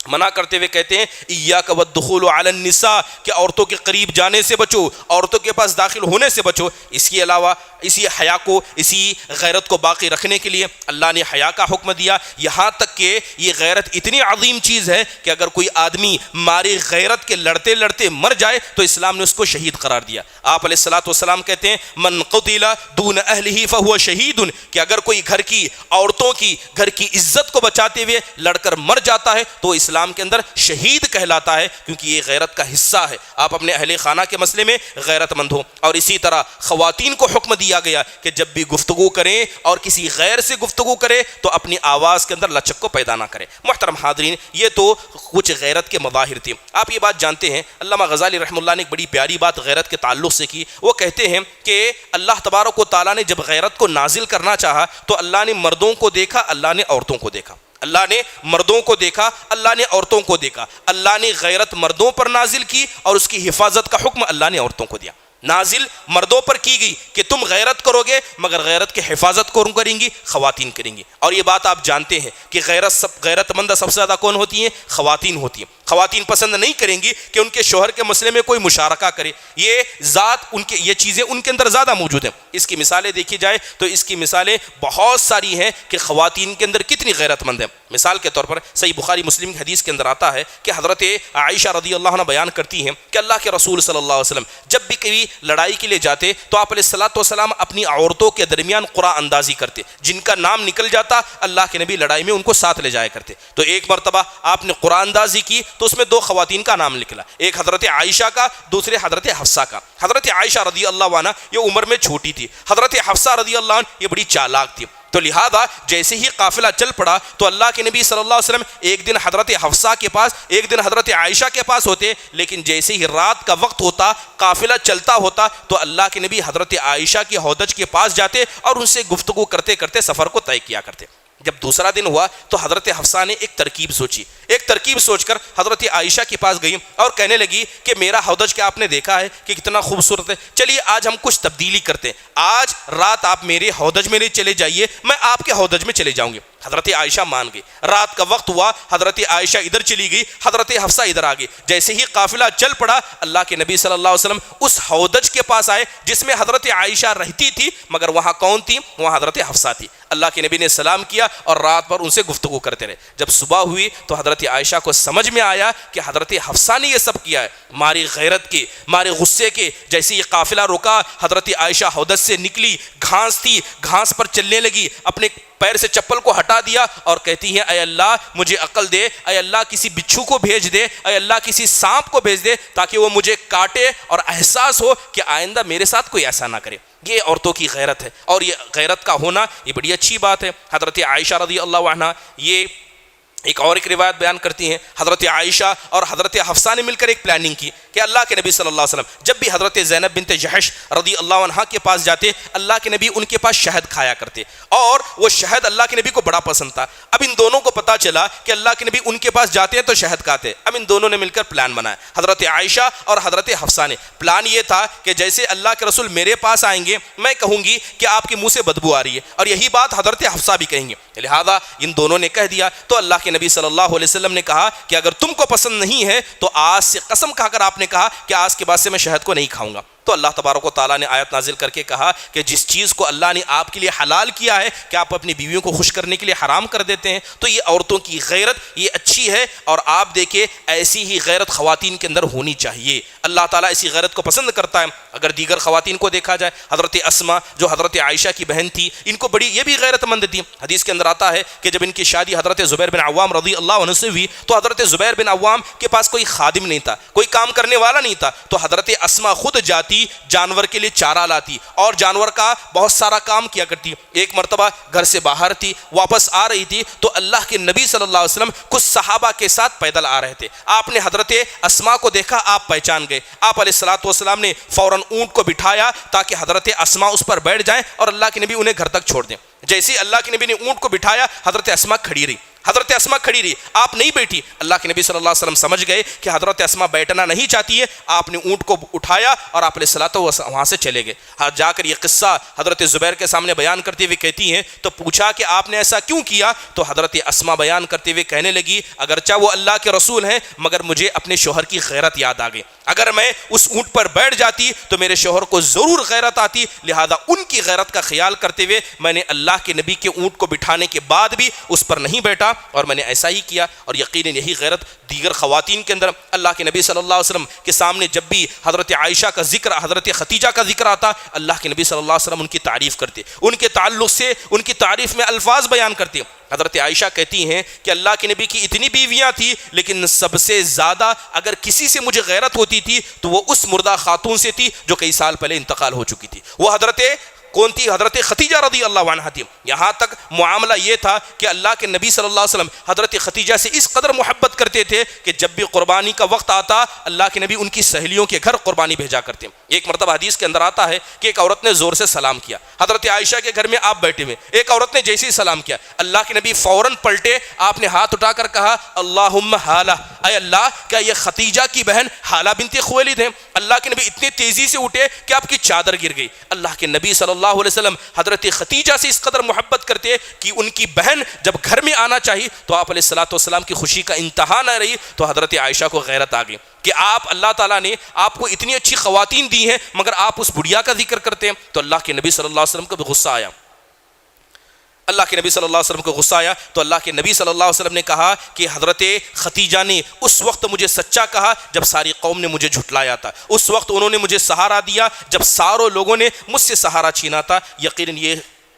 منع کرتے ہوئے کہتے ہیں ایاک والدخول علی النساء، کہ عورتوں کے قریب جانے سے بچو، عورتوں کے پاس داخل ہونے سے بچو۔ اس کے علاوہ اسی حیا کو، اسی غیرت کو باقی رکھنے کے لیے اللہ نے حیا کا حکم دیا، یہاں تک کہ یہ غیرت اتنی عظیم چیز ہے کہ اگر کوئی آدمی ماری غیرت کے لڑتے لڑتے مر جائے تو اسلام نے اس کو شہید قرار دیا۔ آپ علیہ الصلوۃ والسلام کہتے ہیں من قتل دون اہلہ فہو شہید، کہ اگر کوئی گھر کی عورتوں کی، گھر کی عزت کو بچاتے ہوئے لڑ کر مر جاتا ہے تو اسلام کے اندر شہید کہلاتا ہے، کیونکہ یہ غیرت کا حصہ ہے۔ آپ اپنے اہل خانہ کے مسئلے میں غیرت مند ہو۔ اور اسی طرح خواتین کو حکم دیا گیا کہ جب بھی گفتگو کریں اور کسی غیر سے گفتگو کرے تو اپنی آواز کے اندر لچک کو پیدا نہ کرے۔ محترم حاضرین، یہ تو کچھ غیرت کے مظاہر تھے۔ آپ یہ بات جانتے ہیں، علامہ غزالی رحمہ اللہ نے ایک بڑی پیاری بات غیرت کے تعلق سے کی۔ وہ کہتے ہیں کہ اللہ تبارک و تعالیٰ نے جب غیرت کو نازل کرنا چاہا تو اللہ نے مردوں کو دیکھا، اللہ نے عورتوں کو دیکھا۔ اللہ نے مردوں کو دیکھا، اللہ نے عورتوں کو دیکھا۔ اللہ نے غیرت مردوں پر نازل کی اور اس کی حفاظت کا حکم اللہ نے عورتوں کو دیا۔ نازل مردوں پر کی گئی کہ تم غیرت کرو گے، مگر غیرت کی حفاظت کون کریں گی؟ خواتین کریں گی۔ اور یہ بات آپ جانتے ہیں کہ غیرت مند سب سے زیادہ کون ہوتی ہیں؟ خواتین ہوتی ہیں۔ خواتین پسند نہیں کریں گی کہ ان کے شوہر کے مسئلے میں کوئی مشارکہ کرے، یہ ذات ان کے، یہ چیزیں ان کے اندر زیادہ موجود ہیں۔ اس کی مثالیں دیکھی جائے تو اس کی مثالیں بہت ساری ہیں کہ خواتین کے اندر کتنی غیرت مند ہیں۔ مثال کے طور پر صحیح بخاری مسلم کی حدیث کے اندر آتا ہے کہ حضرت عائشہ رضی اللہ عنہ بیان کرتی ہیں کہ اللہ کے رسول صلی اللہ علیہ وسلم جب بھی کبھی لڑائی کے لیے جاتے تو آپ علیہ الصلوۃ والسلام اپنی عورتوں کے درمیان قرآن اندازی کرتے، جن کا نام نکل جاتا اللہ کے نبی لڑائی میں ان کو ساتھ لے جایا کرتے۔ تو ایک مرتبہ آپ نے قرآن اندازی کی تو اس میں دو خواتین کا نام نکلا، ایک حضرت عائشہ کا، دوسرے حضرت حفصہ کا۔ حضرت عائشہ رضی اللہ عنہ یہ عمر میں چھوٹی تھی، حضرت حفصہ رضی اللہ عنہ یہ بڑی چالاک تھی۔ تو لہذا جیسے ہی قافلہ چل پڑا تو اللہ کے نبی صلی اللہ علیہ وسلم ایک دن حضرت حفصہ کے پاس، ایک دن حضرت عائشہ کے پاس ہوتے، لیکن جیسے ہی رات کا وقت ہوتا، قافلہ چلتا ہوتا تو اللہ کے نبی حضرت عائشہ کے ہودج کے پاس جاتے اور ان سے گفتگو کرتے کرتے سفر کو طے کیا کرتے۔ جب دوسرا دن ہوا تو حضرت حفصہ نے ایک ترکیب سوچی، ایک ترکیب سوچ کر حضرت عائشہ کے پاس گئی اور کہنے لگی کہ میرا ہودج کیا آپ نے دیکھا ہے کہ کتنا خوبصورت ہے، چلیے آج ہم کچھ تبدیلی کرتے ہیں، آج رات آپ میرے ہودج میں نہیں چلے جائیے، میں آپ کے ہودج میں چلے جاؤں گی۔ حضرت عائشہ مان گئی۔ رات کا وقت ہوا، حضرت عائشہ ادھر چلی گئی، حضرت حفصہ ادھر آ گئی۔ جیسے ہی قافلہ چل پڑا اللہ کے نبی صلی اللہ علیہ وسلم اس ہودج کے پاس آئے جس میں حضرت عائشہ رہتی تھی، مگر وہاں کون تھی؟ وہاں حضرت حفصہ تھی۔ اللہ کے نبی نے سلام کیا اور رات بھر ان سے گفتگو کرتے رہے۔ جب صبح ہوئی تو حضرت عائشہ کو سمجھ میں آیا کہ حضرت حفصہ نے یہ سب کیا ہے، ماری غیرت کے، مارے غصے کے۔ جیسے یہ قافلہ رکا، حضرت عائشہ ہودج سے نکلی، گھاس تھی، گھاس پر چلنے لگی، اپنے پیر سے چپل کو ہٹا دیا اور کہتی ہے اے اللہ مجھے عقل دے، اے اللہ کسی بچھو کو بھیج دے، اے اللہ کسی سانپ کو بھیج دے تاکہ وہ مجھے کاٹے اور احساس ہو کہ آئندہ میرے ساتھ کوئی ایسا نہ کرے۔ یہ عورتوں کی غیرت ہے، اور یہ غیرت کا ہونا یہ بڑی اچھی بات ہے۔ حضرت عائشہ رضی اللہ عنہ یہ ایک اور ایک روایت بیان کرتی ہیں حضرت عائشہ اور حضرت حفصہ نے مل کر ایک پلاننگ کی کہ اللہ کے نبی صلی اللہ علیہ وسلم جب بھی حضرت زینب بنت جحش رضی اللہ عنہا کے پاس جاتے اللہ کے نبی ان کے پاس شہد کھایا کرتے اور وہ شہد اللہ کے نبی کو بڑا پسند تھا. اب ان دونوں کو پتا چلا کہ اللہ کے نبی ان کے پاس جاتے ہیں تو شہد کھاتے. اب ان دونوں نے مل کر پلان بنایا, حضرت عائشہ اور حضرت حفصہ نے. پلان یہ تھا کہ جیسے اللہ کے رسول میرے پاس آئیں گے میں کہوں گی کہ آپ کے منہ سے بدبو آ رہی ہے, اور یہی بات حضرت حفصہ بھی کہیں گے. لہذا ان دونوں نے کہہ دیا تو اللہ کے نبی صلی اللہ علیہ وسلم نے کہا کہ اگر تم کو پسند نہیں ہے تو آج سے قسم کھا کر آپ نے کہا کہ آج کے بعد سے میں شہد کو نہیں کھاؤں گا. تو اللہ تبارک و تعالیٰ نے آیت نازل کر کے کہا کہ جس چیز کو اللہ نے آپ کے لیے حلال کیا ہے کہ آپ اپنی بیویوں کو خوش کرنے کے لیے حرام کر دیتے ہیں, تو یہ عورتوں کی غیرت یہ اچھی ہے, اور آپ دیکھیں ایسی ہی غیرت خواتین کے اندر ہونی چاہیے. اللہ تعالیٰ ایسی غیرت کو پسند کرتا ہے. اگر دیگر خواتین کو دیکھا جائے, حضرت اسما جو حضرت عائشہ کی بہن تھی, ان کو بڑی یہ بھی غیرت مند تھی. حدیث کے اندر آتا ہے کہ جب ان کی شادی حضرت زبیر بن عوام رضی اللہ عنہ سے ہوئی تو حضرت زبیر بن عوام کے پاس کوئی خادم نہیں تھا, کوئی کام کرنے والا نہیں تھا, تو حضرت اسما خود جاتی جانور کے لیے چارہ لاتی اور جانور کا بہت سارا کام کیا کرتی. ایک مرتبہ گھر سے باہر تھی, واپس آ رہی تھی تو اللہ کے نبی صلی اللہ علیہ وسلم کچھ صحابہ کے ساتھ پیدل آ رہے تھے. آپ نے حضرت اسما کو دیکھا, آپ پہچان گئے. آپ علیہ الصلوۃ والسلام نے فوراً اونٹ کو بٹھایا تاکہ حضرت اسما اس پر بیٹھ جائیں اور اللہ کے نبی انہیں گھر تک چھوڑ دیں. جیسے ہی اللہ کے نبی نے اونٹ کو بٹھایا حضرت اسما کھڑی رہی. حضرت اسما کھڑی رہی, آپ نہیں بیٹھی. اللہ کے نبی صلی اللہ علیہ وسلم سمجھ گئے کہ حضرت اسما بیٹھنا نہیں چاہتی ہے. آپ نے اونٹ کو اٹھایا اور آپ علیہ الصلوۃ والسلام وہاں سے چلے گئے. جا کر یہ قصہ حضرت زبیر کے سامنے بیان کرتے ہوئے کہتی ہیں تو پوچھا کہ آپ نے ایسا کیوں کیا, تو حضرت اسما بیان کرتے ہوئے کہنے لگی اگرچہ وہ اللہ کے رسول ہیں مگر مجھے اپنے شوہر کی غیرت یاد آ گئی. اگر میں اس اونٹ پر بیٹھ جاتی تو میرے شوہر کو ضرور غیرت آتی, لہذا ان کی غیرت کا خیال کرتے ہوئے میں نے اللہ کے نبی کے اونٹ کو بٹھانے کے بعد بھی اس پر نہیں بیٹھا اور میں نے ایسا ہی کیا. اور یقیناً یہی غیرت دیگر خواتین کے اندر. اللہ کے نبی صلی اللہ علیہ وسلم کے سامنے جب بھی حضرت عائشہ کا ذکر, حضرت ختیجہ کا ذکر آتا, اللہ کے نبی صلی اللہ علیہ وسلم ان کی تعریف کرتے, ان کے تعلق سے ان کی تعریف میں الفاظ بیان کرتے. حضرت عائشہ کہتی ہیں کہ اللہ کے نبی کی اتنی بیویاں تھیں لیکن سب سے زیادہ اگر کسی سے مجھے غیرت ہوتی تھی تو وہ اس مردہ خاتون سے تھی جو کئی سال پہلے انتقال ہو چکی تھی. وہ حضرت کون تھی؟ حضرت ختیجہ رضی اللہ عنہا تھی. یہاں تک معاملہ یہ تھا کہ اللہ کے نبی صلی اللہ علیہ وسلم حضرت ختیجہ سے اس قدر محبت کرتے تھے کہ جب بھی قربانی کا وقت آتا اللہ کے نبی ان کی سہیلیوں کے گھر قربانی بھیجا کرتے. ایک مرتبہ حدیث کے اندر آتا ہے کہ ایک عورت نے زور سے سلام کیا, حضرت عائشہ کے گھر میں آپ بیٹھے ہوئے, ایک عورت نے جیسے ہی سلام کیا اللہ کے نبی فوراً پلٹے, آپ نے ہاتھ اٹھا کر کہا اللہم حالہ, اے اللہ کیا یہ ختیجہ کی بہن حالہ بنت خویلد ہیں؟ اللہ کے نبی اتنی تیزی سے اٹھے کہ آپ کی چادر گر گئی. اللہ کے نبی صلی اللہ علیہ وسلم حضرت ختیجہ سے اس قدر محبت کرتے کہ ان کی بہن جب گھر میں آنا چاہیے تو آپ علیہ الصلوۃ والسلام کی خوشی کا انتہا نہ رہی. تو حضرت عائشہ کو غیرت آ گئی کہ آپ, اللہ تعالیٰ نے آپ کو اتنی اچھی خواتین دی ہیں مگر آپ اس بڑھیا کا ذکر کرتے ہیں. تو اللہ کے نبی صلی اللہ علیہ وسلم کو بھی غصہ آیا. اللہ کے نبی صلی اللہ علیہ وسلم کو غصہ آیا تو اللہ کے نبی صلی اللہ علیہ وسلم نے کہا کہ حضرت ختیجہ نے اس وقت مجھے سچا کہا جب ساری قوم نے مجھے جھٹلایا تھا, اس وقت انہوں نے مجھے سہارا دیا جب ساروں لوگوں نے مجھ سے سہارا چھینا تھا. یقیناً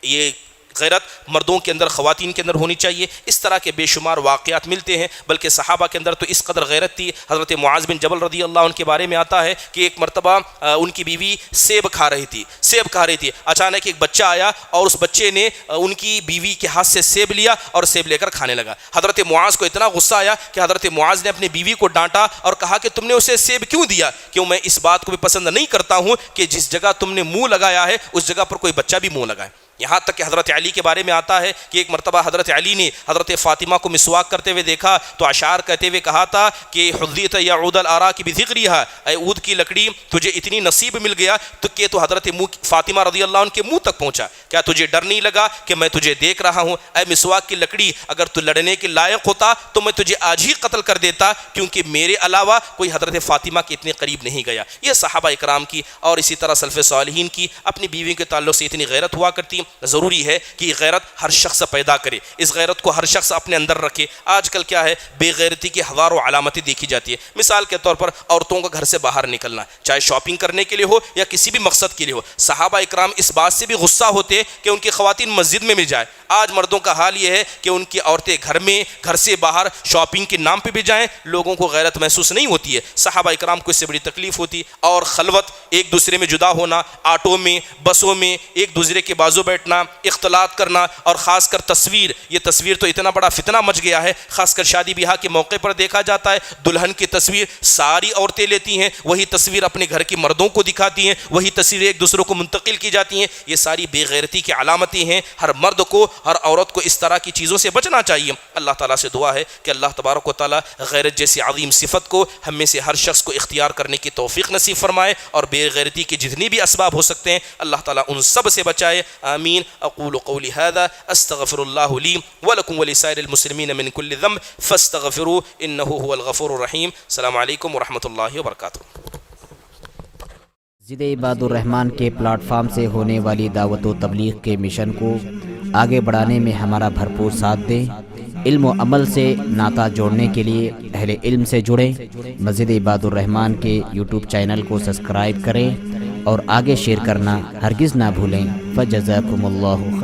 یہ غیرت مردوں کے اندر خواتین کے اندر ہونی چاہیے. اس طرح کے بے شمار واقعات ملتے ہیں, بلکہ صحابہ کے اندر تو اس قدر غیرت تھی. حضرت معاذ بن جبل رضی اللہ عنہ کے بارے میں آتا ہے کہ ایک مرتبہ ان کی بیوی سیب کھا رہی تھی, اچانک ایک بچہ آیا اور اس بچے نے ان کی بیوی کے ہاتھ سے سیب لیا اور سیب لے کر کھانے لگا. حضرت معاذ کو اتنا غصہ آیا کہ حضرت معاذ نے اپنی بیوی کو ڈانٹا اور کہا کہ تم نے اسے سیب کیوں دیا؟ کیوں میں اس بات کو بھی پسند نہیں کرتا ہوں کہ جس جگہ تم نے منہ لگایا ہے اس جگہ پر کوئی بچہ بھی منہ لگائے. یہاں تک کہ حضرت علی کے بارے میں آتا ہے کہ ایک مرتبہ حضرت علی نے حضرت فاطمہ کو مسواک کرتے ہوئے دیکھا تو اشعار کہتے ہوئے کہا تھا کہ حضیت یا عود الاراک بذکریھا, اے عود کی لکڑی تجھے اتنی نصیب مل گیا تو کہ تو حضرت فاطمہ رضی اللہ عنہ کے منہ تک پہنچا. کیا تجھے ڈر نہیں لگا کہ میں تجھے دیکھ رہا ہوں؟ اے مسواک کی لکڑی اگر تو لڑنے کے لائق ہوتا تو میں تجھے آج ہی قتل کر دیتا, کیونکہ میرے علاوہ کوئی حضرت فاطمہ کے اتنے قریب نہیں گیا. یہ صحابہ اکرام کی اور اسی طرح سلف صالحین کی اپنی بیویوں کے تعلق سے اتنی غیرت ہوا کرتی. ضروری ہے کہ یہ غیرت ہر شخص پیدا کرے, اس غیرت کو ہر شخص اپنے اندر رکھے. آج کل کیا ہے, بے غیرتی کی ہزاروں علامتیں دیکھی جاتی ہے. مثال کے طور پر عورتوں کا گھر سے باہر نکلنا, چاہے شاپنگ کرنے کے لیے ہو یا کسی بھی مقصد کے لیے ہو. صحابہ اکرام اس بات سے بھی غصہ ہوتے کہ ان کی خواتین مسجد میں مل جائے. آج مردوں کا حال یہ ہے کہ ان کی عورتیں گھر میں گھر سے باہر شاپنگ کے نام پہ بھی جائیں لوگوں کو غیرت محسوس نہیں ہوتی ہے. صحابہ اکرام کو اس سے بڑی تکلیف ہوتی. اور خلوت، ایک دوسرے میں جدا ہونا، آٹو میں بسوں میں ایک دوسرے کے بازو بیٹھنا، اختلاط کرنا، اور خاص کر تصویر، یہ تصویر تو اتنا بڑا فتنہ مچ گیا ہے. خاص کر شادی بیاہ کے موقع پر دیکھا جاتا ہے دلہن کی تصویر ساری عورتیں لیتی ہیں، وہی تصویر اپنے گھر کے مردوں کو دکھاتی ہیں، وہی تصویر ایک دوسروں کو منتقل کی جاتی ہیں. یہ ساری بے غیرتی کی علامتیں ہیں. ہر مرد کو، ہر عورت کو اس طرح کی چیزوں سے بچنا چاہیے. اللہ تعالیٰ سے دعا ہے کہ اللہ تبارک و تعالیٰ غیرت جیسی عظیم صفت کو ہم میں سے ہر شخص کو اختیار کرنے کی توفیق نصیب فرمائے، اور بے غیرتی کے جتنی بھی اسباب ہو سکتے ہیں اللہ تعالیٰ ان سب سے بچائے. آمین. اقول قولی هذا استغفر الله لي ولكم ولسائر المسلمين من كل ذنب فاستغفروه انه هو الغفور الرحيم. السلام علیکم ورحمۃ اللہ وبرکاتہ. مسجد عباد الرحمن کے پلیٹ فارم سے ہونے والی دعوت و تبلیغ کے مشن کو آگے بڑھانے میں ہمارا بھرپور ساتھ دیں. علم و عمل سے ناطہ جوڑنے کے لیے اہل علم سے جڑیں. مسجد عباد الرحمن کے یوٹیوب چینل کو سبسکرائب کریں اور آگے شیئر کرنا ہرگز نہ بھولیں. فجزاکم اللہ